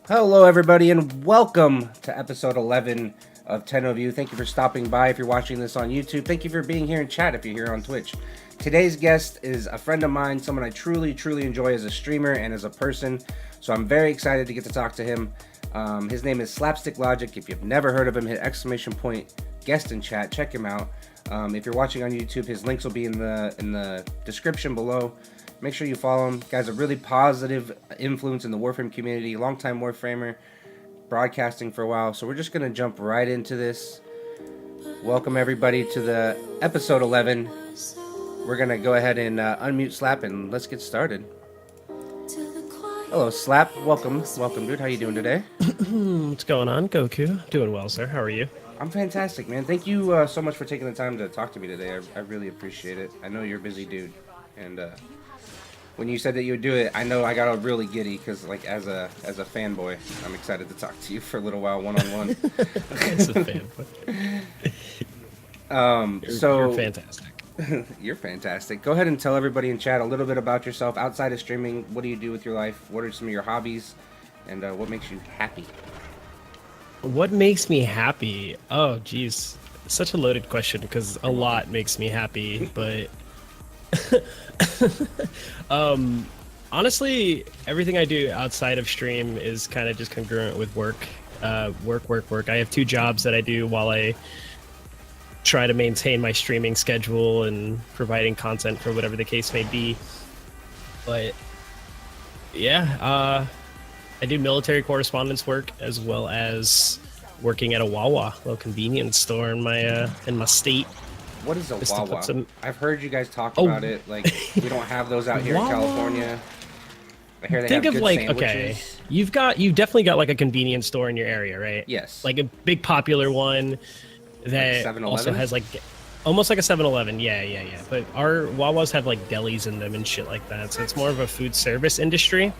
Hello, everybody, and welcome to episode 11 of TennoView. Thank you for stopping by if you're watching this on YouTube. Thank you for being here in chat if you're here on Twitch. Today's guest is a friend of mine, someone I truly enjoy as a streamer and as a person, so I'm very excited to get to talk to him. His name is SlapstickLogic. If you've never heard of him, hit exclamation point guest in chat. Check him out. If you're watching on YouTube, his links will be in the description below. Make sure you follow him. Guy's a really positive influence in the Warframe community, longtime Warframer, broadcasting for a while. So we're just going to jump right into this. Welcome everybody to the episode 11. We're going to go ahead and unmute Slap and let's get started. Hello, Slap. Welcome, dude. How you doing today? What's going on, Goku? Doing well, sir. How are you? I'm fantastic, man. Thank you so much for taking the time to talk to me today. I really appreciate it. I know you're a busy dude, and when you said that you would do it, I know I got really giddy because, like, as a fanboy, I'm excited to talk to you for a little while, one-on-one. As a fanboy. You're fantastic. You're fantastic. Go ahead and tell everybody in chat a little bit about yourself outside of streaming. What do you do with your life? What are some of your hobbies? And what makes you happy? What makes me happy? Oh, geez. Such a loaded question because a lot makes me happy, but... honestly, everything I do outside of stream is kind of just congruent with work. Work. I have two jobs that I do while I try to maintain my streaming schedule and providing content for whatever the case may be. But yeah, I do military correspondence work as well as working at a Wawa, little convenience store in my state. What is a Wawa? I've heard you guys talk about it. Like, we don't have those out here in California. I hear they Think have of good like, sandwiches. okay, you've definitely got like a convenience store in your area, right? Yes. Like a big popular one that Like also has like almost like a 7-Eleven. Yeah. But our Wawas have like delis in them and shit like that. So it's more of a food service industry.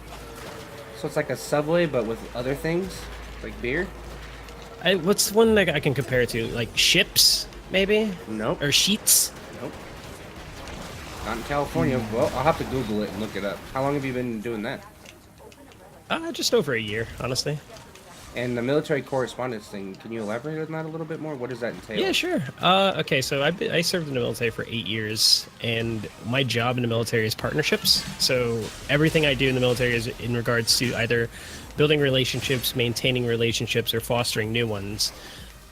So it's like a Subway, but with other things, like beer? What's one that I can compare it to? Like Ships, maybe? Nope. Or Sheets? Nope. Not in California. Well, I'll have to Google it and look it up. How long have you been doing that? Just over a year, honestly. And the military correspondence thing, can you elaborate on that a little bit more? What does that entail? Yeah, sure. Okay, so I served in the military for 8 years, and my job in the military is partnerships. So everything I do in the military is in regards to either building relationships, maintaining relationships, or fostering new ones.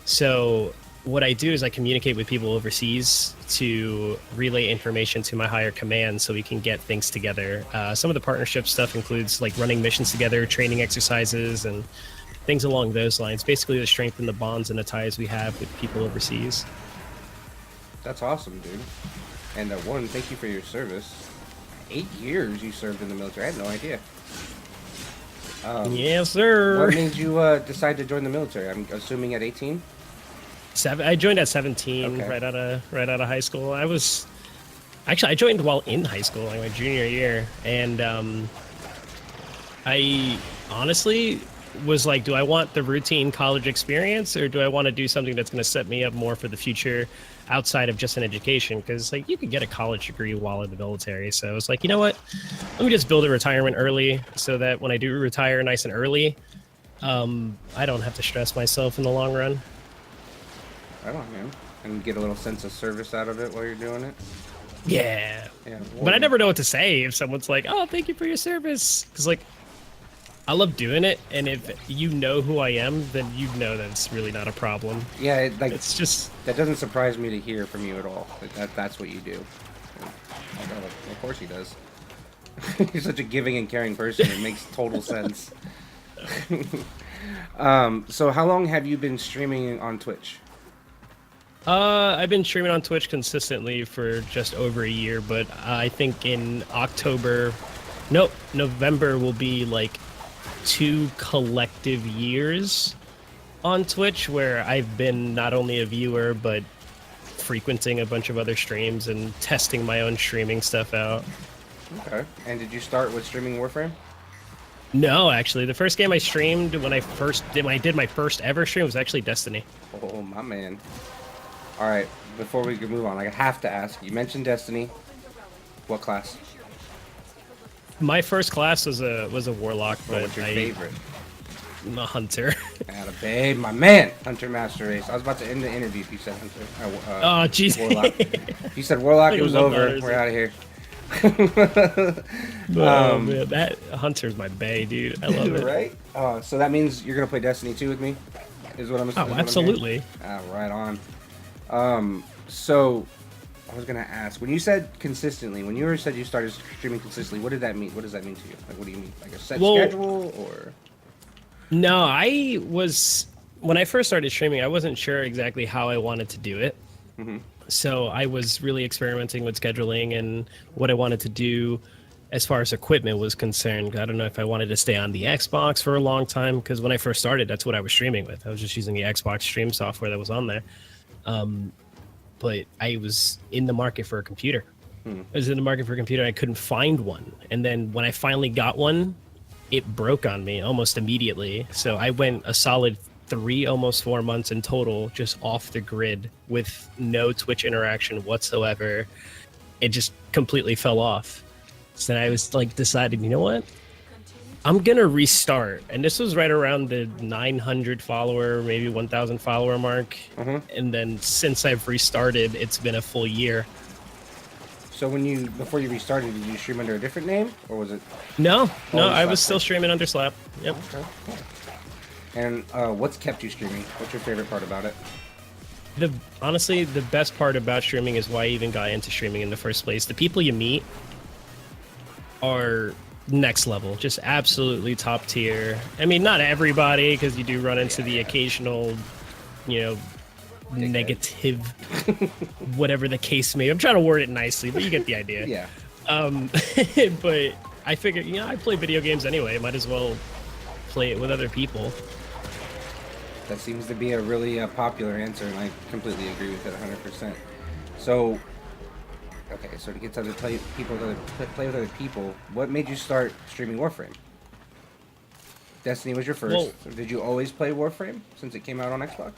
So what I do is I communicate with people overseas to relay information to my higher command so we can get things together. Some of the partnership stuff includes like running missions together, training exercises, and things along those lines. Basically to strengthen the bonds and the ties we have with people overseas. That's awesome, dude. And one, thank you for your service. 8 years you served in the military. I had no idea. Yes, sir. What made you decide to join the military? I'm assuming at 18? I joined at 17, Okay. right out of high school. I joined while in high school, like my junior year, and I honestly was like, do I want the routine college experience, or do I want to do something that's going to set me up more for the future outside of just an education? Because like you could get a college degree while in the military. So I was like, you know what, let me just build a retirement early so that when I do retire nice and early, I don't have to stress myself in the long run. Right on, man. And get a little sense of service out of it while you're doing it. Yeah. Yeah. But I never know what to say if someone's like, oh, thank you for your service. Because, like, I love doing it. And if you know who I am, then you know that it's really not a problem. Yeah, It's just... that doesn't surprise me to hear from you at all. That's what you do. Of course he does. You're such a giving and caring person. It makes total sense. So how long have you been streaming on Twitch? I've been streaming on Twitch consistently for just over a year, but I think in November will be like 2 collective years on Twitch where I've been not only a viewer, but frequenting a bunch of other streams and testing my own streaming stuff out. Okay. And did you start with streaming Warframe? No, actually, the first game I streamed when I did my first ever stream was actually Destiny. Oh, my man. All right, before we can move on, I have to ask. You mentioned Destiny. What class? My first class was a warlock, but What's your favorite? I'm a hunter. Atta babe, my man, Hunter Master Race. I was about to end the interview if you said Hunter. Oh, jeez. Warlock. If you said Warlock, it was over. We're out of here. Man, that Hunter's my bae, dude. I love it. Right? So that means you're gonna play Destiny 2 with me? Is what I'm. Oh, absolutely. Right on. So I was gonna ask, when you said consistently, when you said you started streaming consistently, what did that mean? What does that mean to you? Like, what do you mean? Like a set schedule, or? No, when I first started streaming, I wasn't sure exactly how I wanted to do it. Mm-hmm. So I was really experimenting with scheduling and what I wanted to do as far as equipment was concerned. I don't know if I wanted to stay on the Xbox for a long time, because when I first started, that's what I was streaming with. I was just using the Xbox stream software that was on there. But I was in the market for a computer. I was in the market for a computer. I couldn't find one. And then when I finally got one, it broke on me almost immediately. So I went a solid 3, almost 4 months in total, just off the grid with no Twitch interaction whatsoever. It just completely fell off. So then I was like, decided, you know what? I'm gonna restart. And this was right around the 900 follower, maybe 1,000 follower mark. And then since I've restarted, it's been a full year. So before you restarted, did you stream under a different name, or was it? No, I was still streaming under Slap. Yep. Okay, cool. And what's kept you streaming? What's your favorite part about it? Honestly, the best part about streaming is why I even got into streaming in the first place. The people you meet are next level, just absolutely top tier. I mean, not everybody, because you do run into the occasional, negative, whatever the case may be. I'm trying to word it nicely, but you get the idea. Yeah. But I figured, I play video games anyway. Might as well play it with other people. That seems to be a really popular answer, and I completely agree with it 100%. So, okay, so to get to play with other people, what made you start streaming Warframe? Destiny was your first. Well, Did you always play Warframe since it came out on Xbox?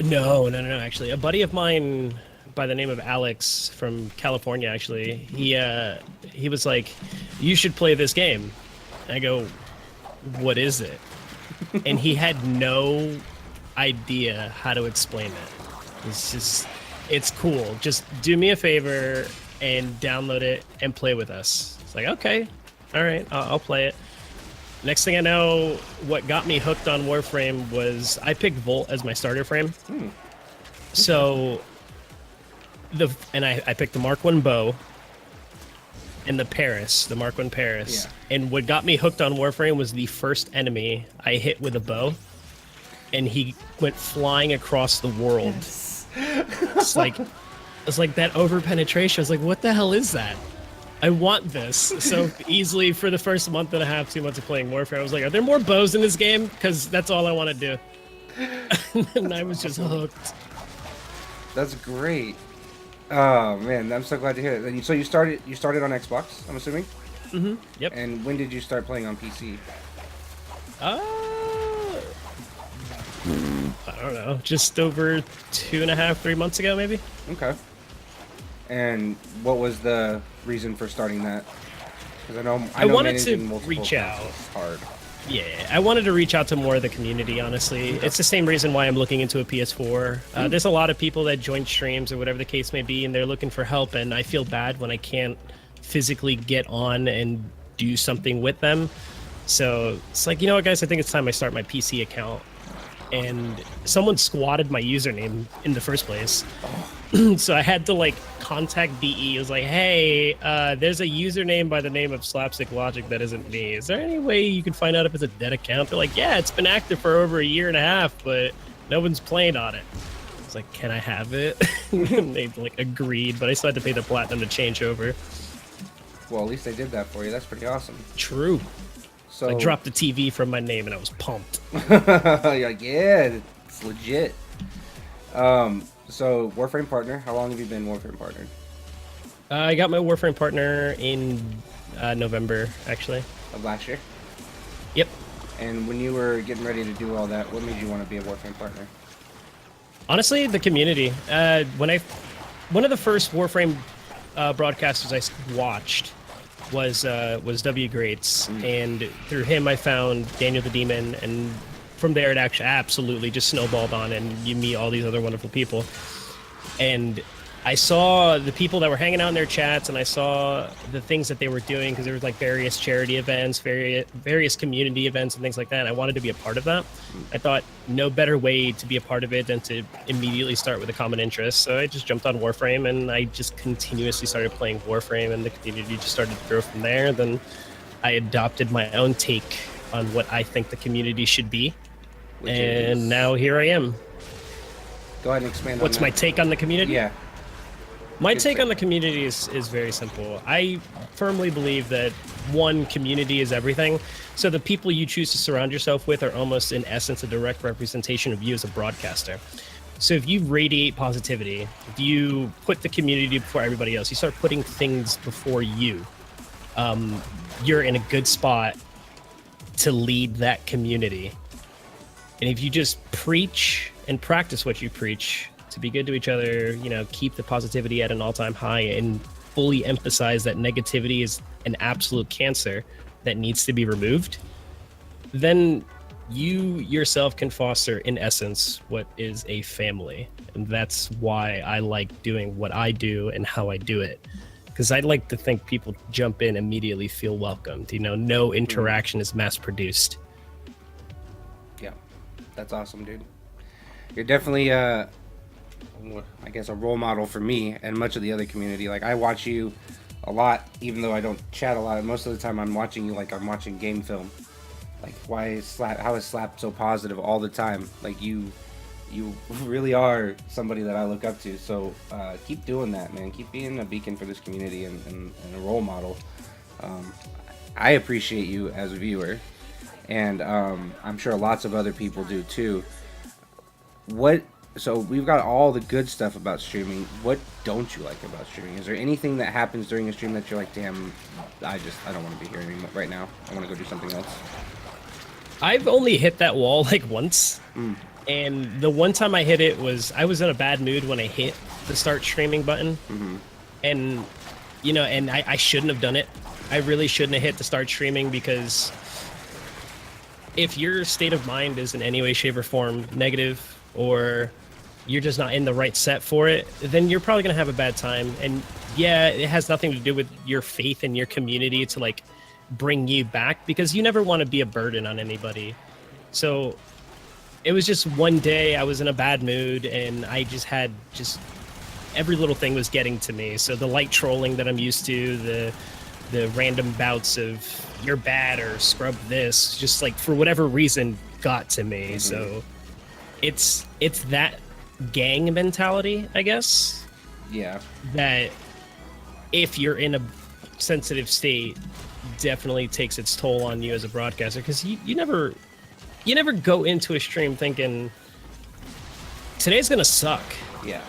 No. Actually, a buddy of mine by the name of Alex from California, actually, he was like, "You should play this game." And I go, "What is it?" And he had no idea how to explain it. It's cool. Just do me a favor and download it and play with us. It's like, okay, all right, I'll play it. Next thing I know, what got me hooked on Warframe was I picked Volt as my starter frame. So I picked the Mark I bow and the Mark I Paris. Yeah. And what got me hooked on Warframe was the first enemy I hit with a bow, and he went flying across the world. Yes. It's like that over penetration. I was like, what the hell is that? I want this. So easily for the first month and a half, 2 months of playing Warfare, I was like, are there more bows in this game? Because that's all I want to do. And I was just hooked. That's great. Oh man, I'm so glad to hear it. And so you started on Xbox, I'm assuming? Mm-hmm. Yep. And when did you start playing on PC? I don't know, just over 2.5, 3 months ago, maybe. Okay. And what was the reason for starting that? Because I know wanted to reach out. Is hard. Yeah, I wanted to reach out to more of the community, honestly. It's the same reason why I'm looking into a PS4. There's a lot of people that join streams or whatever the case may be, and they're looking for help, and I feel bad when I can't physically get on and do something with them. So it's like, you know what, guys, I think it's time I start my PC account. And someone squatted my username in the first place. So I had to contact BE. It was like, hey, there's a username by the name of SlapstickLogic that isn't me. Is there any way you can find out if it's a dead account? They're like, yeah, it's been active for over 1.5 years, but no one's playing on it. I was like, can I have it? And they agreed, but I still had to pay the platinum to change over. Well, at least they did that for you. That's pretty awesome. True. So I dropped the TV from my name and I was pumped. You're like, yeah, it's legit. So Warframe partner, how long have you been Warframe partnered? I got my Warframe partner in November, actually. Of last year? Yep. And when you were getting ready to do all that, what made you want to be a Warframe partner? Honestly, the community. One of the first Warframe broadcasters I watched was W Greats, and through him I found Daniel the Demon, and from there it actually absolutely just snowballed on, and you meet all these other wonderful people. And I saw the people that were hanging out in their chats, and I saw the things that they were doing, because there was like various charity events, various community events and things like that. And I wanted to be a part of that. I thought no better way to be a part of it than to immediately start with a common interest. So I just jumped on Warframe, and I just continuously started playing Warframe, and the community just started to grow from there. Then I adopted my own take on what I think the community should be. And now here I am. Go ahead and expand on that. What's my take on the community? Yeah. My take on the community is very simple. I firmly believe that one, community is everything. So the people you choose to surround yourself with are almost in essence a direct representation of you as a broadcaster. So if you radiate positivity, if you put the community before everybody else, you start putting things before you, you're in a good spot to lead that community. And if you just preach and practice what you preach, to be good to each other, you know, keep the positivity at an all-time high, and fully emphasize that negativity is an absolute cancer that needs to be removed, then you yourself can foster, in essence, what is a family. And that's why I like doing what I do and how I do it. Because I like to think people jump in, immediately feel welcomed. You know, no interaction is mass-produced. Yeah, that's awesome, dude. You're definitely I guess a role model for me and much of the other community. Like, I watch you a lot, even though I don't chat a lot. Most of the time I'm watching you like I'm watching game film. Like, how is Slap so positive all the time? Like, you really are somebody that I look up to. So keep doing that, man. Keep being a beacon for this community and a role model. I appreciate you as a viewer, and I'm sure lots of other people do too. So we've got all the good stuff about streaming. What don't you like about streaming? Is there anything that happens during a stream that you're like, damn, I don't want to be here anymore right now. I want to go do something else? I've only hit that wall like once. And the one time I hit it was, I was in a bad mood when I hit the start streaming button. And, you know, and I shouldn't have done it. I really shouldn't have hit the start streaming, because if your state of mind is in any way, shape, or form negative, or you're just not in the right set for it, then you're probably going to have a bad time. And yeah, it has nothing to do with your faith in your community to like bring you back, because you never want to be a burden on anybody. So it was just one day I was in a bad mood, and I just had every little thing was getting to me. So the light trolling that I'm used to, the random bouts of you're bad or scrub this, just like for whatever reason got to me. So it's that gang mentality, I guess. Yeah. That if you're in a sensitive state, definitely takes its toll on you as a broadcaster, because you never go into a stream thinking today's gonna suck. Yeah.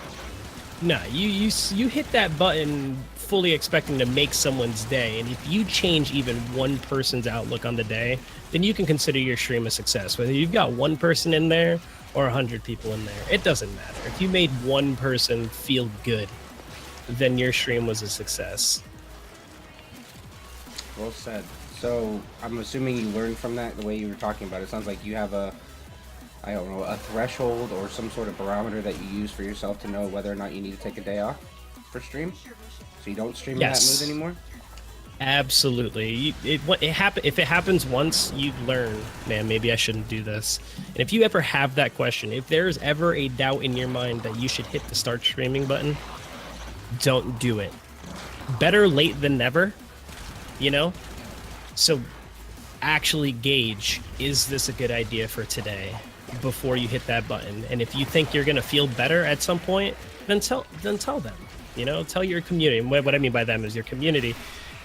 No, you hit that button fully expecting to make someone's day, and if you change even one person's outlook on the day, then you can consider your stream a success. Whether you've got one person in there or 100 people in there, it doesn't matter. If you made one person feel good, then your stream was a success. Well said. So I'm assuming you learned from that, the way you were talking about it. It sounds like you have a threshold or some sort of barometer that you use for yourself to know whether or not you need to take a day off for stream, so you don't stream in that mood anymore. Absolutely. If it happens once, you learn, man, maybe I shouldn't do this. And if you ever have that question, if there's ever a doubt in your mind that you should hit the start streaming button, don't do it. Better late than never, you know? So actually gauge, is this a good idea for today, before you hit that button. And if you think you're going to feel better at some point, then tell them, you know, tell your community. And what I mean by them is your community,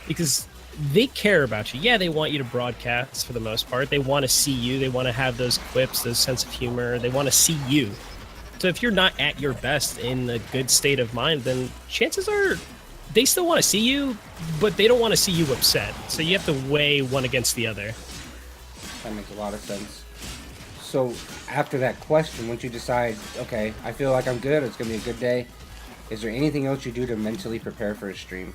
because they care about you. Yeah, they want you to broadcast for the most part. They want to see you. They want to have those quips, those sense of humor. They want to see you. So if you're not at your best in a good state of mind, then chances are they still want to see you, but they don't want to see you upset. So you have to weigh one against the other. That makes a lot of sense. So after that question, once you decide, okay, I feel like I'm good, it's going to be a good day, is there anything else you do to mentally prepare for a stream?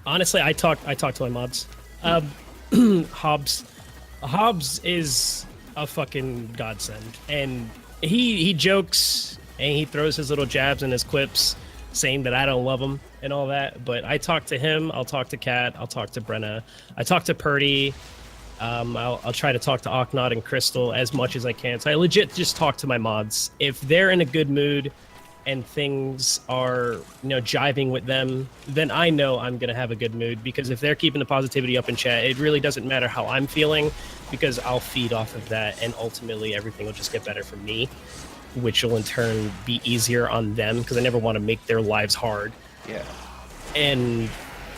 Honestly, I talk to my mods. Hobbs, Hobbs is a fucking godsend, and he jokes and he throws his little jabs and his quips, saying that I don't love him and all that. But I talk to him. I'll talk to Kat. I'll talk to Brenna. I talk to Purdy. I'll try to talk to Oknot and Crystal as much as I can. So I legit just talk to my mods. If they're in a good mood and things are, jiving with them, then I know I'm going to have a good mood, because if they're keeping the positivity up in chat, it really doesn't matter how I'm feeling, because I'll feed off of that, and ultimately everything will just get better for me, which will in turn be easier on them, because I never want to make their lives hard. Yeah. And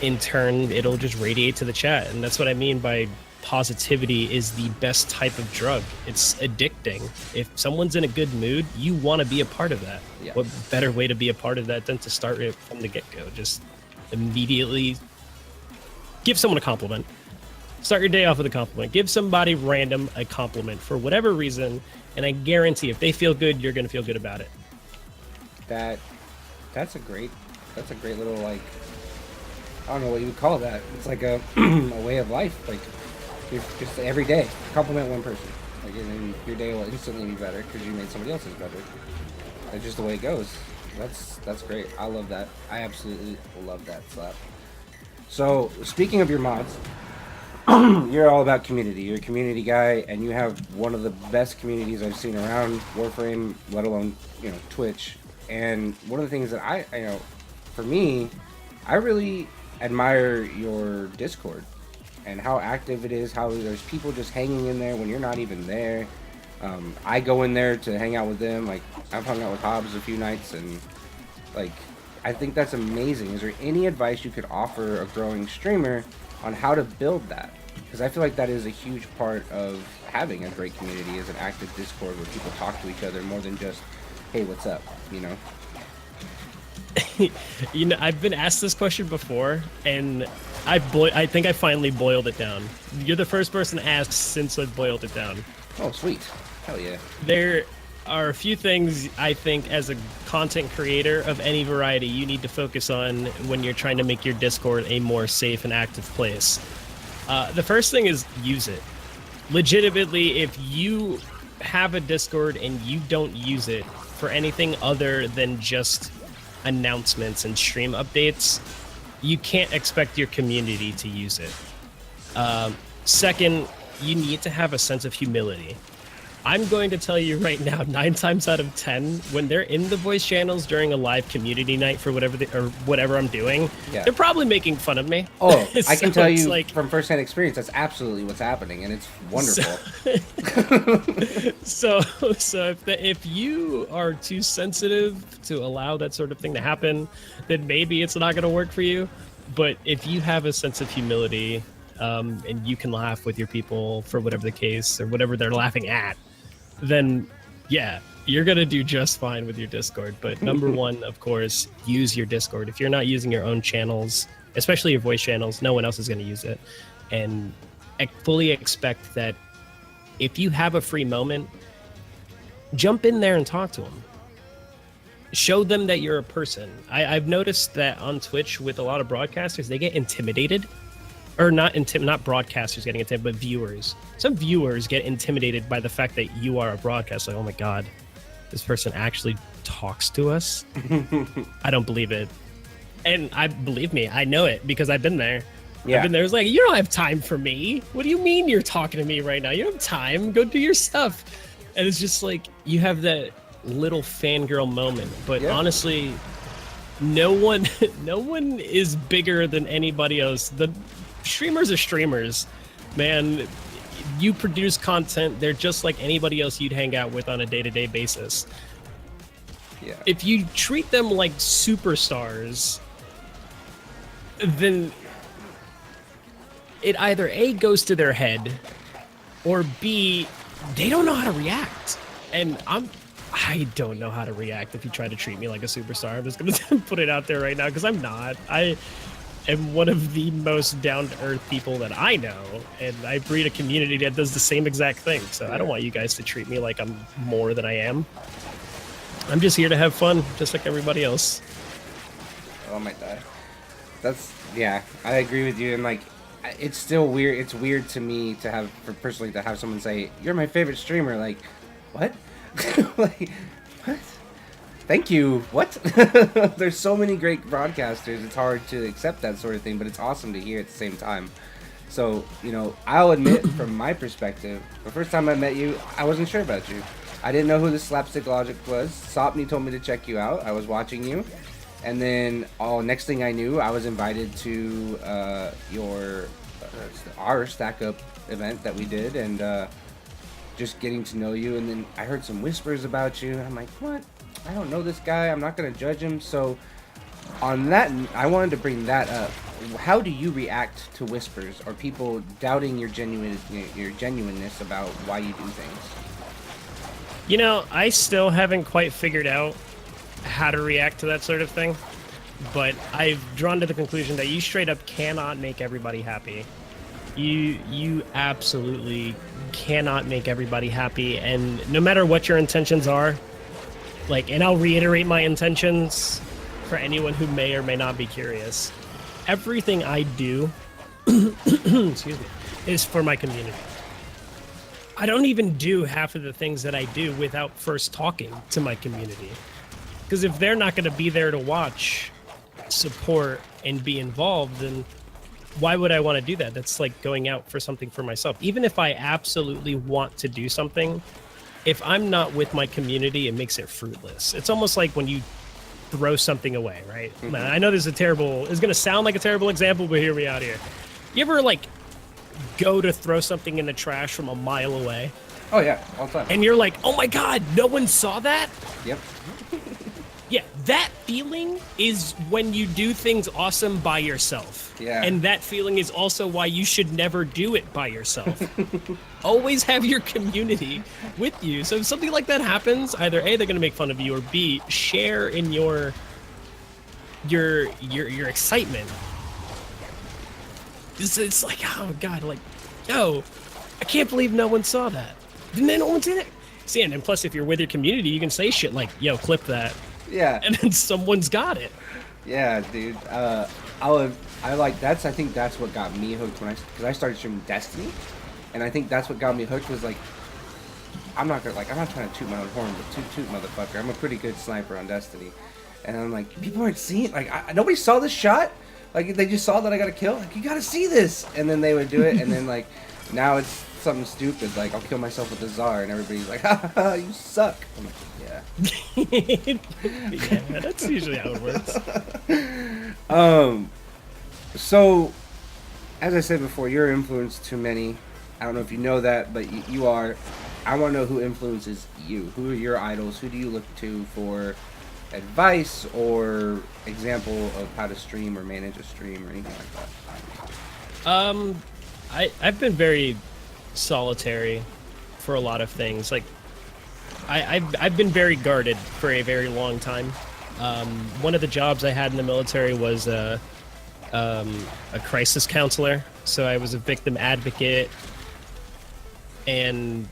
in turn, it'll just radiate to the chat, and that's what I mean by positivity is the best type of drug. It's addicting. If someone's in a good mood, you want to be a part of that. Yeah. What better way to be a part of that than to start it from the get-go? Just immediately give someone a compliment. Start your day off with a compliment. Give somebody random a compliment for whatever reason, and I guarantee if they feel good, you're going to feel good about it. That's a great little, like, I don't know what you would call that. It's like a a way of life. Like, you're just every day compliment one person, like, and then your day will instantly be better because you made somebody else's better. That's just the way it goes. That's great. I love that. I absolutely love that, Slap. So speaking of your mods, you're all about community. You're a community guy, and you have one of the best communities I've seen around Warframe, let alone Twitch. And one of the things that for me, I really admire your Discord and how active it is, how there's people just hanging in there when you're not even there. I go in there to hang out with them. Like, I've hung out with Hobbs a few nights, and like, I think that's amazing. Is there any advice you could offer a growing streamer on how to build that? Because I feel like that is a huge part of having a great community, is an active Discord where people talk to each other more than just, hey, what's up, I've been asked this question before, and I think I finally boiled it down. You're the first person asked since I've boiled it down. Oh, sweet. Hell yeah. There are a few things I think as a content creator of any variety you need to focus on when you're trying to make your Discord a more safe and active place. The first thing is use it. Legitimately, if you have a Discord and you don't use it for anything other than just announcements and stream updates, you can't expect your community to use it. Second, you need to have a sense of humility. I'm going to tell you right now, 9 times out of 10, when they're in the voice channels during a live community night for whatever I'm doing, they're probably making fun of me. Oh, So I can tell you like, from firsthand experience, that's absolutely what's happening, and it's wonderful. So if you are too sensitive to allow that sort of thing to happen, then maybe it's not going to work for you. But if you have a sense of humility, and you can laugh with your people for whatever the case or whatever they're laughing at, then yeah, you're going to do just fine with your Discord. But number one, of course, use your Discord. If you're not using your own channels, especially your voice channels, no one else is going to use it. And fully expect that if you have a free moment, jump in there and talk to them. Show them that you're a person. I've noticed that on Twitch with a lot of broadcasters, they get intimidated. Or not broadcasters getting intimidated, but viewers. Some viewers get intimidated by the fact that you are a broadcaster. Like, oh my god, this person actually talks to us? I don't believe it. And believe me, I know it because I've been there. Yeah. I've been there. It's like, you don't have time for me. What do you mean you're talking to me right now? You don't have time. Go do your stuff. And it's just like, you have that little fangirl moment. But honestly, no one is bigger than anybody else. The streamers are streamers, man. You produce content. They're just like anybody else you'd hang out with on a day-to-day basis. Yeah. If you treat them like superstars, then it either A, goes to their head, or B, they don't know how to react. And I don't know how to react if you try to treat me like a superstar. I'm just gonna put it out there right now, because I'm not. I am one of the most down-to-earth people that I know, and I breed a community that does the same exact thing. So I don't want you guys to treat me like I'm more than I am. I'm just here to have fun, just like everybody else. Oh, I might die. Yeah, I agree with you. And like, it's still weird. It's weird to me to have, for personally, to have someone say, "You're my favorite streamer." Like, what? Like, what? Thank you. What? There's so many great broadcasters. It's hard to accept that sort of thing, but it's awesome to hear at the same time. So, you know, I'll admit from my perspective, the first time I met you, I wasn't sure about you. I didn't know who the SlapstickLogic was. Sopney told me to check you out. I was watching you. And then, next thing I knew, I was invited to our Stack Up event that we did, and just getting to know you. And then I heard some whispers about you, and I'm like, what? I don't know this guy. I'm not going to judge him. So on that, I wanted to bring that up. How do you react to whispers or people doubting your genuineness about why you do things? You know, I still haven't quite figured out how to react to that sort of thing, but I've drawn to the conclusion that you straight up cannot make everybody happy. You absolutely cannot make everybody happy, and no matter what your intentions are, like, and I'll reiterate my intentions for anyone who may or may not be curious. Everything I do, excuse me, is for my community. I don't even do half of the things that I do without first talking to my community. Because if they're not going to be there to watch, support, and be involved, then why would I want to do that? That's like going out for something for myself. Even if I absolutely want to do something, if I'm not with my community, it makes it fruitless. It's almost like when you throw something away, right? Mm-hmm. Man, I know this is it's going to sound like a terrible example, but hear me out here. You ever, like, go to throw something in the trash from a mile away? Oh, yeah, all the time. And you're like, oh my God, no one saw that? Yep. Yeah, that feeling is when you do things awesome by yourself. Yeah. And that feeling is also why you should never do it by yourself. Always have your community with you. So if something like that happens, either A, they're going to make fun of you, or B, share in your excitement. It's like, oh God, like, yo, I can't believe no one saw that. No one did it. See, and plus, if you're with your community, you can say shit like, yo, clip that. Yeah. And then someone's got it. Yeah, dude. I think that's what got me hooked because I started streaming Destiny, and I think that's what got me hooked was like, I'm not trying to toot my own horn, but toot motherfucker. I'm a pretty good sniper on Destiny, and I'm like, people aren't seeing, like, nobody saw this shot. Like, they just saw that I got a kill. Like, you gotta see this, and then they would do it, and then like, now it's something stupid, like I'll kill myself with the Tsar, and everybody's like, ha ha, you suck. I'm like, yeah. Yeah, that's usually how it works. So, as I said before, you're influenced to many. I don't know if you know that, but you are. I want to know who influences you. Who are your idols? Who do you look to for advice or example of how to stream or manage a stream or anything like that? I've been very solitary for a lot of things. Like, I've been very guarded for a very long time. One of the jobs I had in the military was a crisis counselor. So I was a victim advocate. And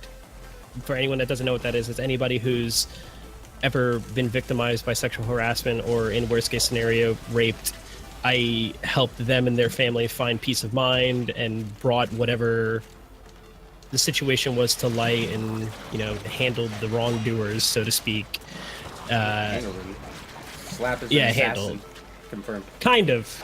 for anyone that doesn't know what that is, it's anybody who's ever been victimized by sexual harassment or, in worst case scenario, raped. I helped them and their family find peace of mind and brought whatever the situation was to light and, you know, handled the wrongdoers, so to speak. Handled him. Slap is yeah, an assassin. handled. Confirmed. Kind of.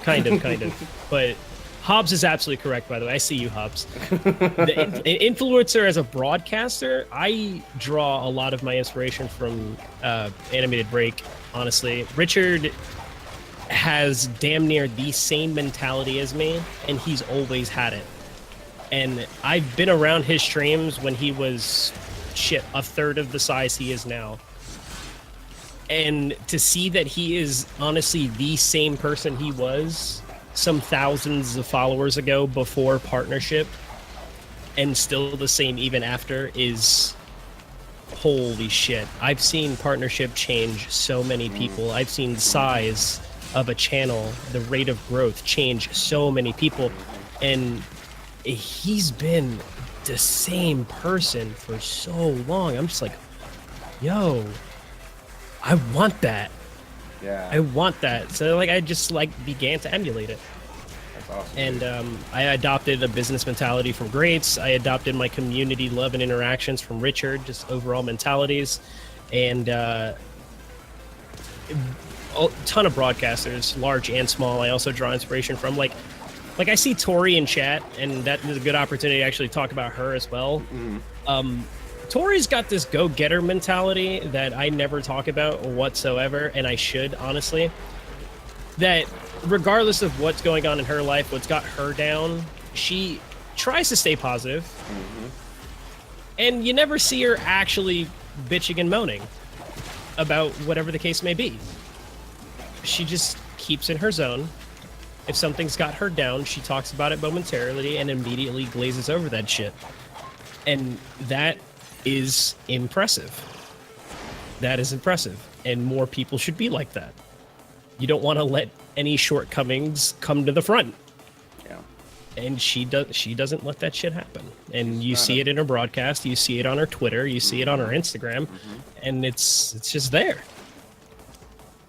But Hobbs is absolutely correct, by the way. I see you, Hobbs. The influencer as a broadcaster, I draw a lot of my inspiration from Animated Break, honestly. Richard has damn near the same mentality as me, and he's always had it. And I've been around his streams when he was, a third of the size he is now. And to see that he is honestly the same person he was some thousands of followers ago before partnership, and still the same even after, is holy shit. I've seen partnership change so many people. I've seen size of a channel, the rate of growth change so many people, and he's been the same person for so long. I'm just like, yo, I want that. Yeah. I want that. So like I just like began to emulate it. That's awesome. And I adopted a business mentality from Greats. I adopted my community love and interactions from Richard, just overall mentalities, and a ton of broadcasters, large and small. I also draw inspiration from like I see Tori in chat, and that is a good opportunity to actually talk about her as well. Tori's got this go-getter mentality that I never talk about whatsoever, and I should, honestly. That regardless of what's going on in her life, what's got her down, she tries to stay positive. And you never see her actually bitching and moaning about whatever the case may be. She just keeps in her zone. If something's got her down, she talks about it momentarily and immediately glazes over that shit. And that is impressive. That is impressive. And more people should be like that. You don't want to let any shortcomings come to the front. Yeah. And she doesn't let that shit happen. And you see it in her broadcast, you see it on her Twitter, you see it on her Instagram, and it's just there.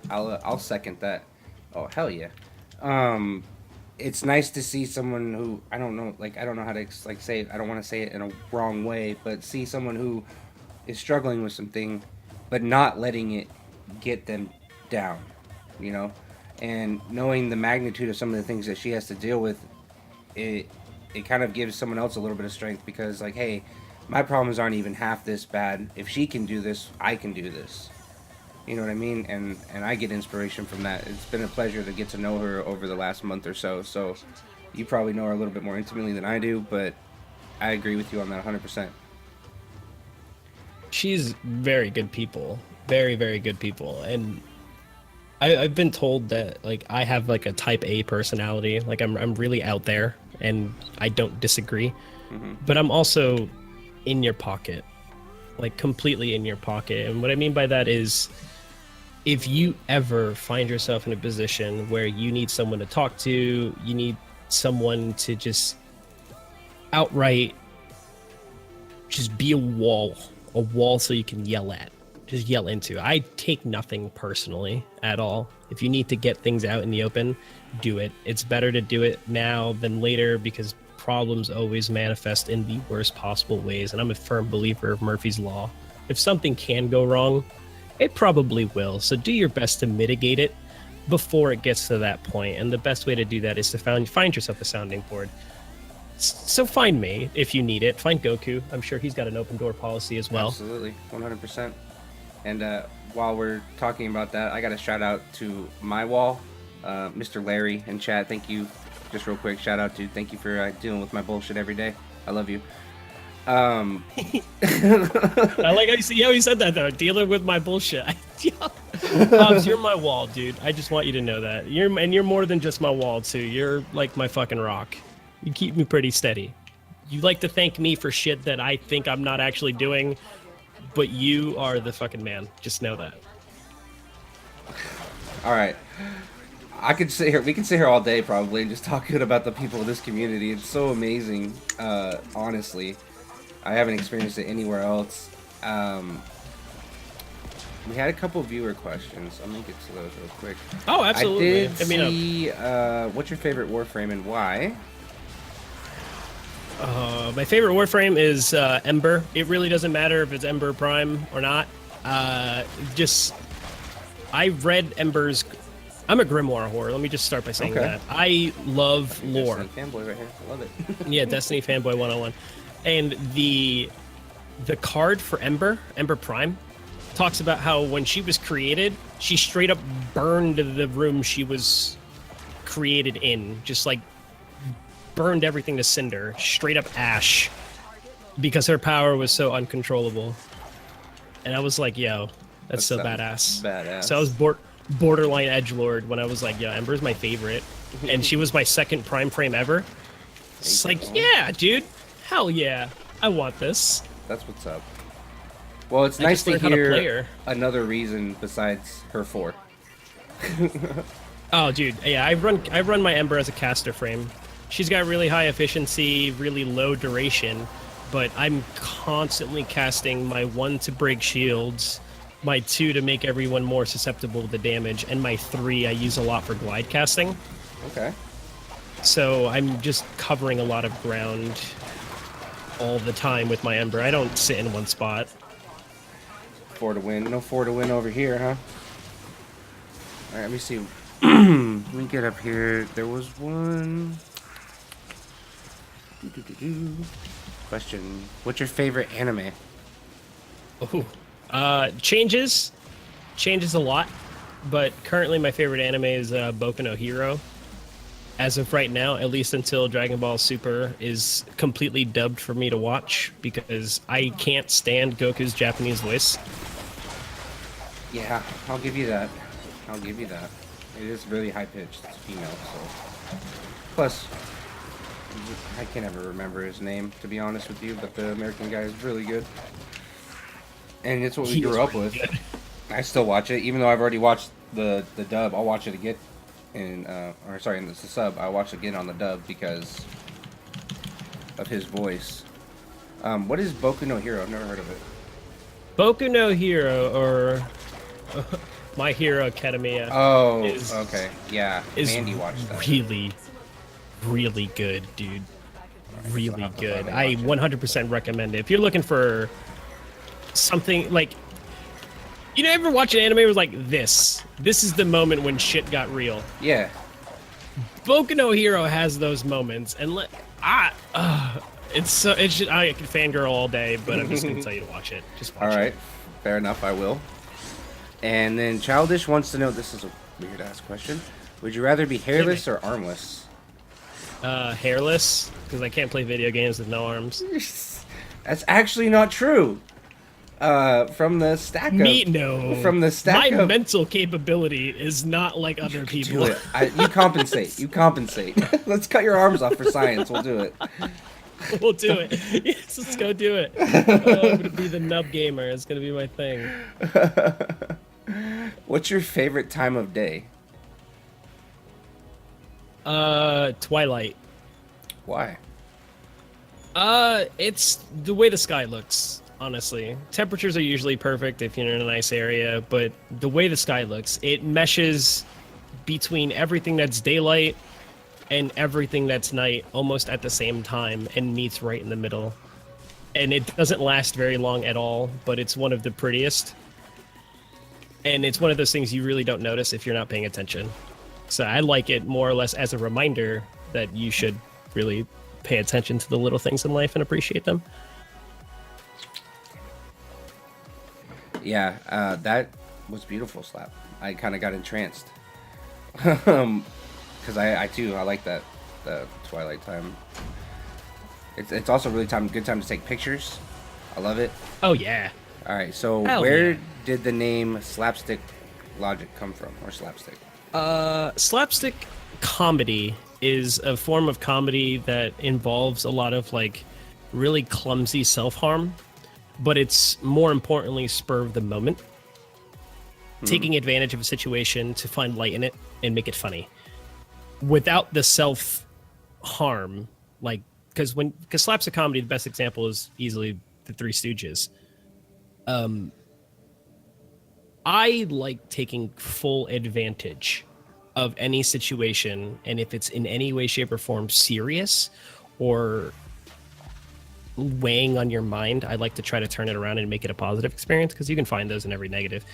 I'll second that. Oh, hell yeah. It's nice to see someone who I don't know how to say it. I don't want to say it in a wrong way, but see someone who is struggling with something, but not letting it get them down, you know, and knowing the magnitude of some of the things that she has to deal with. It kind of gives someone else a little bit of strength because, like, hey, my problems aren't even half this bad. If she can do this, I can do this. You know what I mean? And I get inspiration from that. It's been a pleasure to get to know her over the last month or so. So you probably know her a little bit more intimately than I do, but I agree with you on that 100%. She's very good people. Very, very good people. And I've been told that, like, I have, like, a type A personality. Like, I'm really out there, and I don't disagree. But I'm also in your pocket. Like, completely in your pocket. And what I mean by that is, if you ever find yourself in a position where you need someone to talk to, you need someone to just outright just be a wall so you can yell at, just yell into. I take nothing personally at all. If you need to get things out in the open, do it. It's better to do it now than later because problems always manifest in the worst possible ways. And I'm a firm believer of Murphy's Law. If something can go wrong, it probably will. So do your best to mitigate it before it gets to that point. And the best way to do that is to find yourself a sounding board. So find me if you need it. Find Goku. I'm sure he's got an open door policy as well. Absolutely, 100%. And while we're talking about that, I got a shout out to my wall, Mr. Larry in chat. Thank you. Just real quick, shout out to thank you for dealing with my bullshit every day. I love you. I like how you said that though. Dealing with my bullshit. Hobbs, you're my wall, dude. I just want you to know that. You're more than just my wall too. You're like my fucking rock. You keep me pretty steady. You like to thank me for shit that I think I'm not actually doing, but you are the fucking man. Just know that. All right. We can sit here all day probably and just talk good about the people of this community. It's so amazing, honestly. I haven't experienced it anywhere else. We had a couple viewer questions. I'm gonna get to those real quick. Oh, absolutely. I did see, what's your favorite Warframe and why? My favorite Warframe is Ember. It really doesn't matter if it's Ember Prime or not. I read Ember's... I'm a Grimoire whore. Let me just start by saying that. I love lore. Destiny fanboy right here. I love it. Yeah, Destiny fanboy 101. And the card for Ember Prime, talks about how when she was created, she straight up burned the room she was created in. Just like burned everything to cinder. Straight up ash. Because her power was so uncontrollable. And I was like, yo, that's so badass. So I was borderline edgelord when I was like, yeah, Ember's my favorite. And she was my second Prime frame ever. It's like, yeah, dude. Hell yeah. I want this. That's what's up. Well, it's nice to hear another reason besides her 4. Oh, dude. Yeah, I run my Ember as a caster frame. She's got really high efficiency, really low duration, but I'm constantly casting my 1 to break shields My 2 to make everyone more susceptible to the damage, and my 3 I use a lot for glide casting. Okay. So I'm just covering a lot of ground all the time with my Ember. I don't sit in one spot. 4 to win. No 4 to win over here, huh? All right, let me see. Let me get up here. There was one. Question. What's your favorite anime? Changes a lot, but currently my favorite anime is Boku no Hero. As of right now, at least until Dragon Ball Super is completely dubbed for me to watch, because I can't stand Goku's Japanese voice. Yeah, I'll give you that. I'll give you that. It is really high pitched. It's female, so. Plus, I can't ever remember his name, to be honest with you, but the American guy is really good. And it's what we grew up with. Good. I still watch it, even though I've already watched the dub. I'll watch it again in the sub. I watch it again on the dub because of his voice. What is Boku no Hero? I've never heard of it. Boku no Hero, or My Hero Academia. Oh, okay, yeah. Mandy watched that. Really, really good, dude. Really good. I 100% recommend it. If you're looking for something like, you know, ever watch an anime where it's like this is the moment when shit got real? Yeah. Boku no Hero has those moments, and I can fangirl all day, but I'm just gonna tell you to watch it. Just watch it. All right, fair enough, I will. And then Childish wants to know, this is a weird ass question. Would you rather be hairless or armless? Hairless, because I can't play video games with no arms. That's actually not true. From the stack up. From the stack My up. mental capability is not like other people. Do it. You compensate. You compensate. Let's cut your arms off for science. We'll do it. We'll do it. Yes, let's go do it. I'm gonna be the nub gamer. It's gonna be my thing. What's your favorite time of day? Twilight. Why? It's the way the sky looks. Honestly, temperatures are usually perfect if you're in a nice area, but the way the sky looks, it meshes between everything that's daylight and everything that's night almost at the same time and meets right in the middle. And it doesn't last very long at all, but it's one of the prettiest. And it's one of those things you really don't notice if you're not paying attention. So I like it more or less as a reminder that you should really pay attention to the little things in life and appreciate them. Yeah, that was beautiful, Slap. I kind of got entranced. Because I too, I like that twilight time. It's also really good time to take pictures. I love it. Oh, yeah. All right, so where did the name SlapstickLogic come from, or Slapstick? Slapstick comedy is a form of comedy that involves a lot of like really clumsy self-harm, but it's more importantly spur of the moment, taking advantage of a situation to find light in it and make it funny without the self-harm. Like, because slapstick comedy, the best example is easily the Three Stooges. I like taking full advantage of any situation, and if it's in any way, shape, or form serious or weighing on your mind, I like to try to turn it around and make it a positive experience, because you can find those in every negative.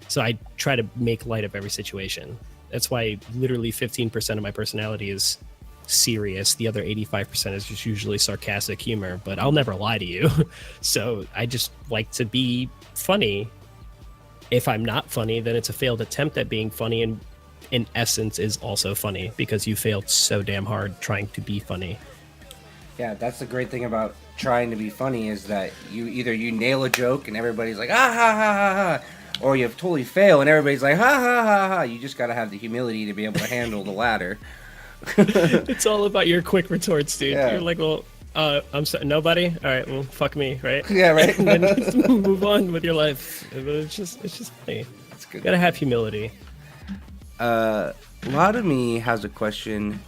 So I try to make light of every situation. That's why literally 15% of my personality is serious. The other 85% is just usually sarcastic humor, but I'll never lie to you. So I just like to be funny. If I'm not funny, then it's a failed attempt at being funny, and in essence is also funny because you failed so damn hard trying to be funny. Yeah, that's the great thing about trying to be funny, is that you nail a joke and everybody's like, ah, ha, ha, ha, ha, or you totally fail and everybody's like, ha, ha, ha, ha. You just got to have the humility to be able to handle the latter. It's all about your quick retorts, dude. Yeah. You're like, well, I'm sorry, nobody? All right, well, fuck me, right? Yeah, right. And then just move on with your life. It's just funny. That's good. You gotta have humility. Lotamy has a question.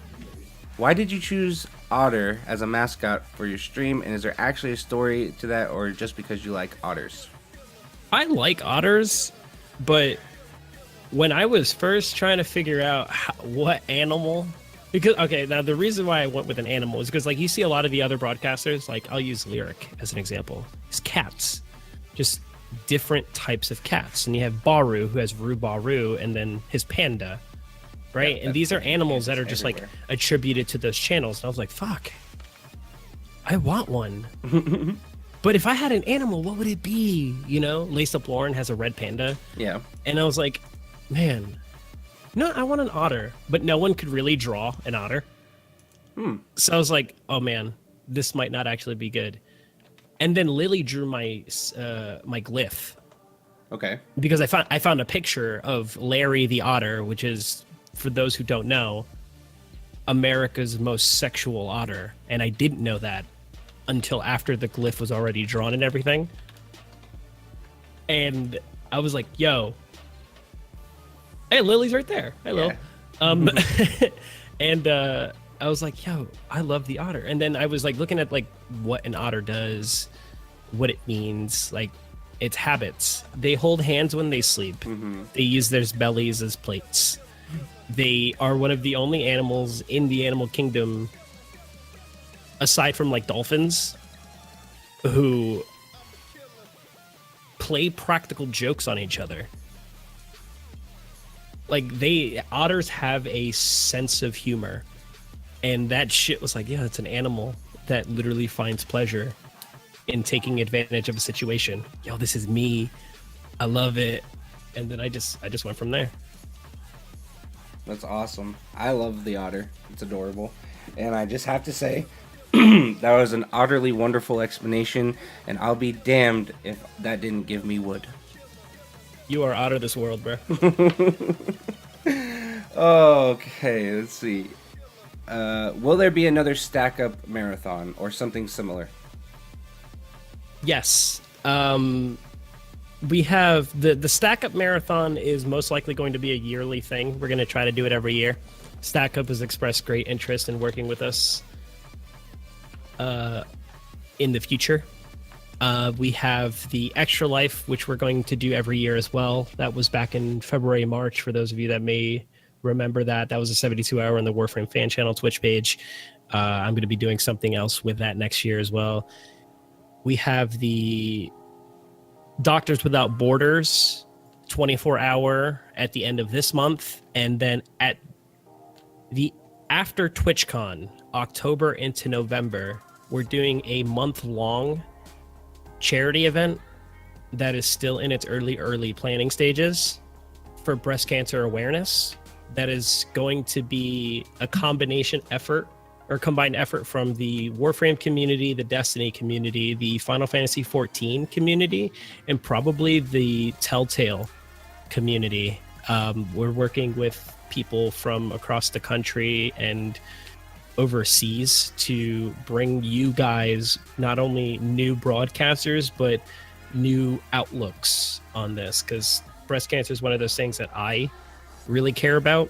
Why did you choose Otter as a mascot for your stream, and is there actually a story to that, or just because you like otters? I like otters. But when I was first trying to figure out what animal, because okay, now the reason why I went with an animal is because like you see a lot of the other broadcasters, like I'll use Lyric as an example. It's cats, just different types of cats, and you have Baru who has Ru Baru, and then his panda, right? Yeah, and these are animals that are just everywhere. like attributed to those channels. And I was like, fuck, I want one. But if I had an animal, what would it be? You know, Lace Up Lauren has a red panda. Yeah. And I was like, man, no, I want an otter. But no one could really draw an otter. So I was like, oh man, this might not actually be good. And then Lily drew my my glyph Okay. because I found a picture of Larry the otter, which is, for those who don't know, America's most sexual otter. And I didn't know that until after the glyph was already drawn and everything. And I was like, yo, hey, Lily's right there. Hello. Yeah. And I was like, yo, I love the otter. And then I was like looking at like what an otter does, what it means, like its habits. They hold hands when they sleep. They use their bellies as plates. They are one of the only animals in the animal kingdom, aside from like dolphins, who play practical jokes on each other. Like otters have a sense of humor, and that shit was like, yeah, it's an animal that literally finds pleasure in taking advantage of a situation. Yo, this is me. I love it. And then I just went from there. That's awesome. I love the otter. It's adorable. And I just have to say, that was an utterly wonderful explanation, and I'll be damned if that didn't give me wood. You are out of this world, bro. Okay, let's see. Will there be another Stack Up marathon or something similar? Yes. We have the Stack Up Marathon is most likely going to be a yearly thing. We're going to try to do it every year. Stack Up has expressed great interest in working with us in the future. We have the Extra Life, which we're going to do every year as well. That was back in February, March, for those of you that may remember that. That was a 72-hour on the Warframe fan channel Twitch page. I'm going to be doing something else with that next year as well. We have the Doctors Without Borders 24-hour at the end of this month. And then after TwitchCon, October into November, we're doing a month-long charity event that is still in its early planning stages for breast cancer awareness. That is going to be a combined effort from the Warframe community, the Destiny community, the Final Fantasy XIV community, and probably the Telltale community. We're working with people from across the country and overseas to bring you guys not only new broadcasters but new outlooks on this, because breast cancer is one of those things that I really care about,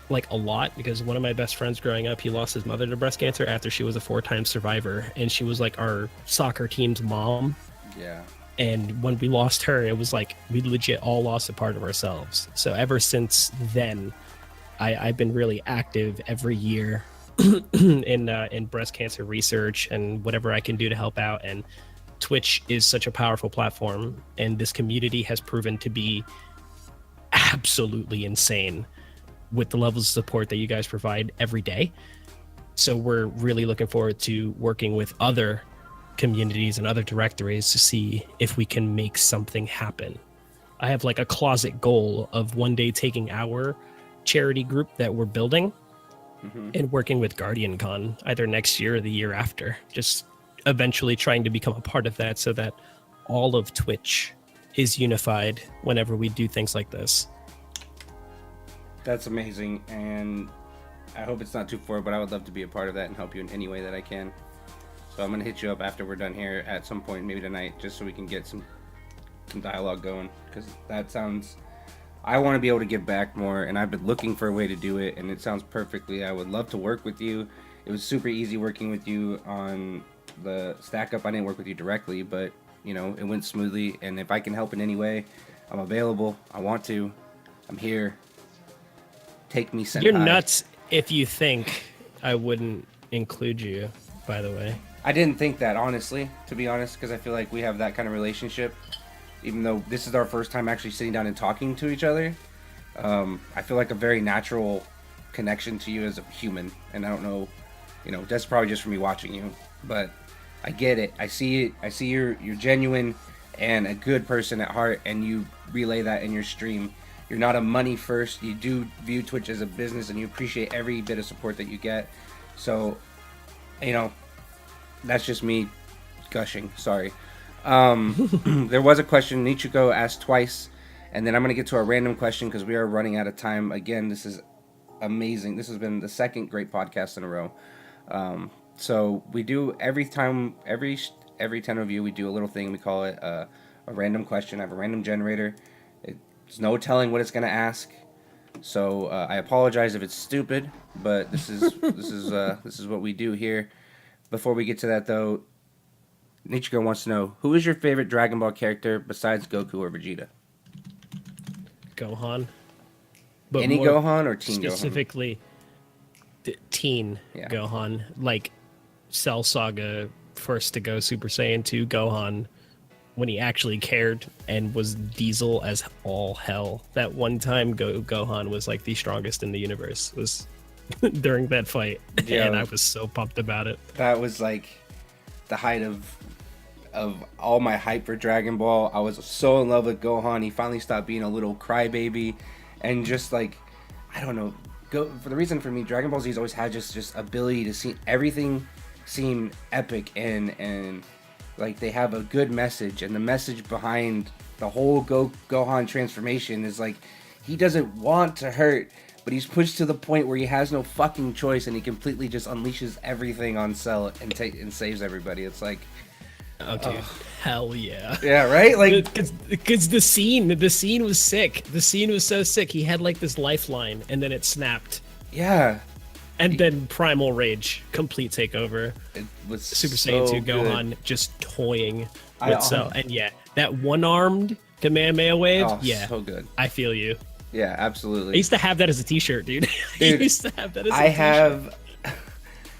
like a lot, because one of my best friends growing up, he lost his mother to breast cancer after she was a 4-time survivor, and she was like our soccer team's mom. Yeah. And when we lost her, it was like we legit all lost a part of ourselves. So ever since then, I've been really active every year in breast cancer research and whatever I can do to help out. And Twitch is such a powerful platform, and this community has proven to be absolutely insane with the levels of support that you guys provide every day. So we're really looking forward to working with other communities and other directories to see if we can make something happen. I have like a closet goal of one day taking our charity group that we're building and working with Guardian Con either next year or the year after, just eventually trying to become a part of that so that all of Twitch is unified whenever we do things like this. That's amazing, and I hope it's not too far, but I would love to be a part of that and help you in any way that I can. So I'm gonna hit you up after we're done here at some point, maybe tonight, just so we can get some dialogue going, because that sounds, I want to be able to give back more, and I've been looking for a way to do it, and it sounds perfectly. I would love to work with you. It was super easy working with you on the Stack Up. I didn't work with you directly, but you know, it went smoothly, and if I can help in any way, I'm available. I want to. I'm here. Take me, senpai. You're nuts if you think I wouldn't include you, by the way. I didn't think that, honestly, to be honest, because I feel like we have that kind of relationship. Even though this is our first time actually sitting down and talking to each other, I feel like a very natural connection to you as a human. And I don't know, that's probably just for me watching you, but I get it. I see it. I see you're genuine and a good person at heart, and you relay that in your stream. You're not a money first. You do view Twitch as a business, and you appreciate every bit of support that you get. So, that's just me gushing. Sorry. There was a question Nichiko asked twice, and then I'm going to get to a random question because we are running out of time. Again, this is amazing. This has been the second great podcast in a row. So we do every TennoView, we do a little thing. We call it a random question. I have a random generator. There's no telling what it's going to ask. So I apologize if it's stupid, but this is what we do here. Before we get to that, though, Nichiko wants to know, who is your favorite Dragon Ball character besides Goku or Vegeta? Gohan. But any Gohan or Teen specifically, Gohan? Teen Gohan. Like Cell Saga, first to go Super Saiyan 2 Gohan, when he actually cared and was diesel as all hell. That one time Gohan was like the strongest in the universe. Was during that fight. Yeah, and I was so pumped about it. That was like the height of all my hype for Dragon Ball. I was so in love with Gohan. He finally stopped being a little crybaby, and just like, I don't know, for the reason for me, Dragon Ball Z's always had just ability to see everything seem epic and like they have a good message, and the message behind the whole Gohan transformation is like, he doesn't want to hurt, but he's pushed to the point where he has no fucking choice, and he completely just unleashes everything on Cell and saves everybody. It's like, oh, dude, hell yeah. Yeah, right? Like, because the scene was sick. The scene was so sick. He had like this lifeline, and then it snapped. Yeah. And then Primal Rage, complete takeover. It was Super so Saiyan 2 Gohan good. just toying with Cell. And yeah, that one-armed Kamehameha wave, so good. I feel you. Yeah, absolutely. I used to have that as a t-shirt, dude. Dude, I used to have that as a I t-shirt. have,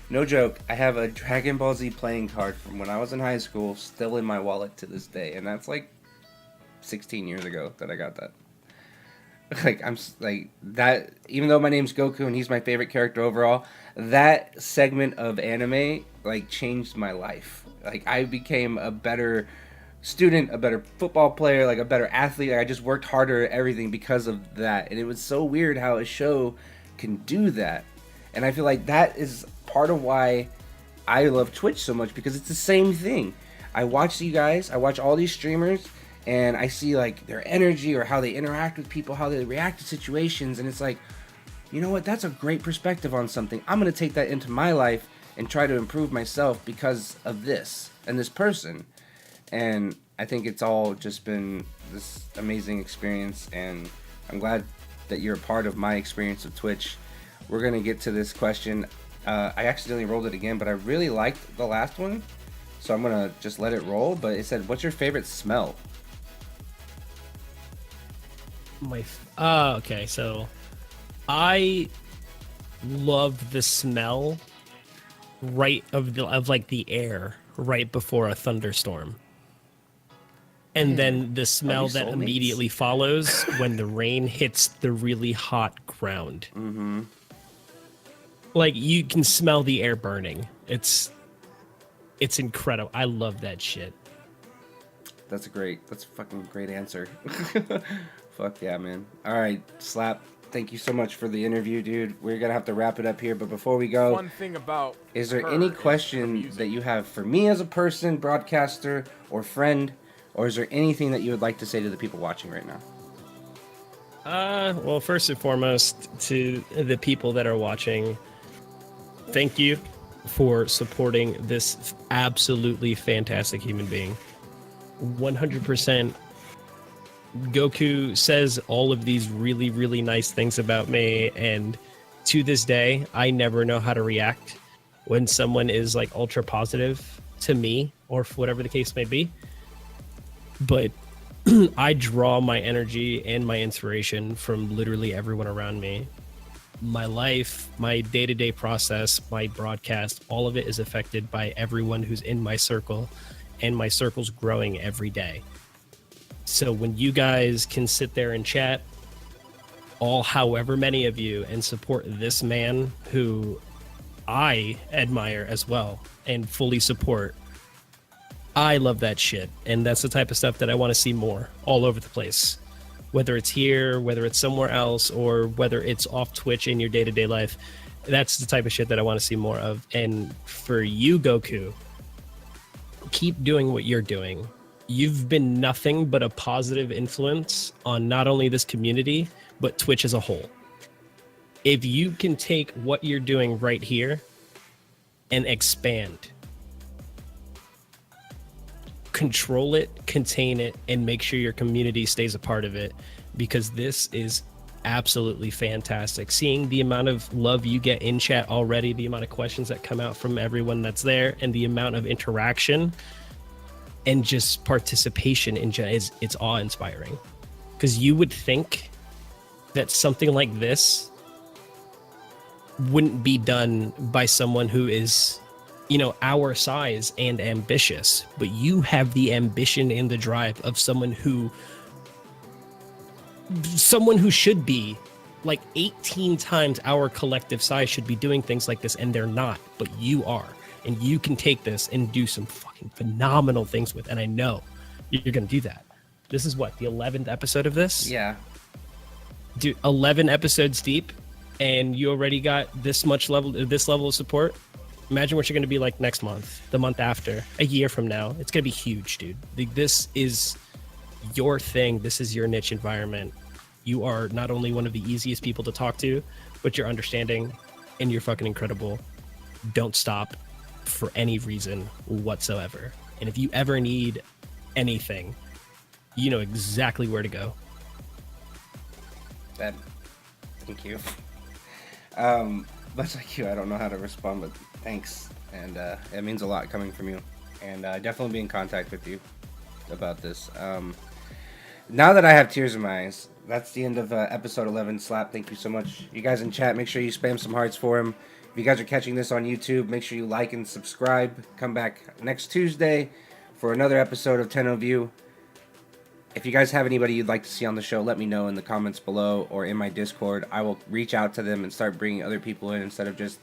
no joke, I have a Dragon Ball Z playing card from when I was in high school still in my wallet to this day. And that's like 16 years ago that I got that. Like, I'm like that, even though my name's Goku and he's my favorite character overall, that segment of anime like changed my life. Like, I became a better student, a better football player, like a better athlete. Like, I just worked harder at everything because of that. And it was so weird how a show can do that. And I feel like that is part of why I love Twitch so much, because it's the same thing. I watch you guys, I watch all these streamers, and I see like their energy or how they interact with people, how they react to situations, and it's like, you know what, that's a great perspective on something. I'm going to take that into my life and try to improve myself because of this and this person. And I think it's all just been this amazing experience, and I'm glad that you're a part of my experience of Twitch. We're going to get to this question. I accidentally rolled it again, but I really liked the last one, so I'm going to just let it roll. But it said, what's your favorite smell? Okay, so I love the smell of like the air right before a thunderstorm, and then the smell that immediately follows when the rain hits the really hot ground. Mm-hmm. Like, you can smell the air burning. It's incredible. I love that shit. That's a fucking great answer. Fuck yeah, man. All right, Slap, thank you so much for the interview, dude. We're gonna have to wrap it up here, but before we go, one thing about is there any question that you have for me as a person, broadcaster, or friend, or is there anything that you would like to say to the people watching right now? Well, first and foremost, to the people that are watching, thank you for supporting this absolutely fantastic human being. 100%. Goku says all of these really, really nice things about me, and to this day, I never know how to react when someone is like ultra positive to me, or for whatever the case may be. But I draw my energy and my inspiration from literally everyone around me. My life, my day-to-day process, my broadcast, all of it is affected by everyone who's in my circle, and my circle's growing every day. So when you guys can sit there and chat, all however many of you, and support this man who I admire as well and fully support, I love that shit. And that's the type of stuff that I want to see more all over the place. Whether it's here, whether it's somewhere else, or whether it's off Twitch in your day-to-day life, that's the type of shit that I want to see more of. And for you, Goku, keep doing what you're doing. You've been nothing but a positive influence on not only this community, but Twitch as a whole. If you can take what you're doing right here and expand, control it, contain it, and make sure your community stays a part of it, because this is absolutely fantastic. Seeing the amount of love you get in chat already, the amount of questions that come out from everyone that's there, and the amount of interaction and just participation in chat it's awe-inspiring. Because you would think that something like this wouldn't be done by someone who is, you know, our size and ambitious, but you have the ambition and the drive of someone who should be like 18 times our collective size, should be doing things like this, and they're not, but you are. And you can take this and do some fucking phenomenal things with, and I know you're gonna do that. This is what, the 11th episode of this? Yeah. Dude, 11 episodes deep, and you already got this level of support. Imagine what you're going to be like next month, the month after, a year from now. It's going to be huge, dude. This is your thing. This is your niche environment. You are not only one of the easiest people to talk to, but you're understanding, and you're fucking incredible. Don't stop for any reason whatsoever. And if you ever need anything, you know exactly where to go. Thank you. Much like you, I don't know how to respond, but thanks. And it means a lot coming from you. And definitely be in contact with you about this. Now that I have tears in my eyes, that's the end of episode 11. Slap, thank you so much. You guys in chat, make sure you spam some hearts for him. If you guys are catching this on YouTube, make sure you like and subscribe. Come back next Tuesday for another episode of TennoView. If you guys have anybody you'd like to see on the show, let me know in the comments below or in my Discord. I will reach out to them and start bringing other people in instead of just...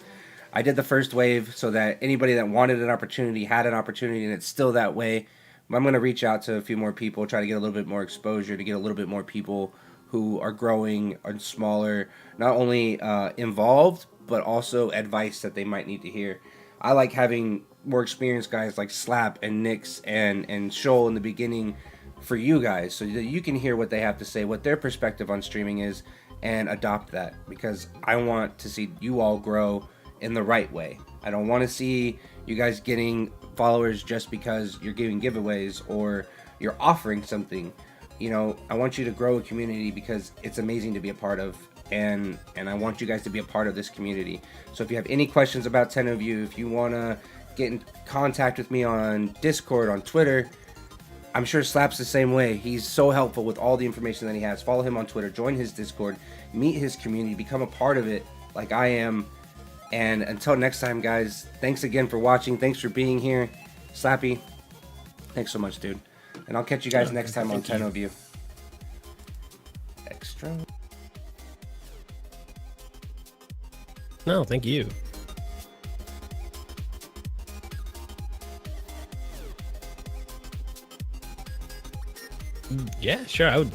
I did the first wave so that anybody that wanted an opportunity had an opportunity, and it's still that way. I'm going to reach out to a few more people, try to get a little bit more exposure, to get a little bit more people who are growing and smaller, not only involved, but also advice that they might need to hear. I like having more experienced guys like Slap and Nix and Shoal in the beginning for you guys, so that you can hear what they have to say, what their perspective on streaming is, and adopt that, because I want to see you all grow in the right way. I don't want to see you guys getting followers just because you're giving giveaways or you're offering something. You know, I want you to grow a community because it's amazing to be a part of, and I want you guys to be a part of this community. So if you have any questions about TennoView, if you want to get in contact with me on Discord, on Twitter, I'm sure Slap's the same way. He's so helpful with all the information that he has. Follow him on Twitter, join his Discord, meet his community, become a part of it like I am. And until next time, guys, thanks again for watching. Thanks for being here. Slappy, thanks so much, dude. And I'll catch you guys next time on TennoView. Extra. No, thank you. Yeah, sure. I would.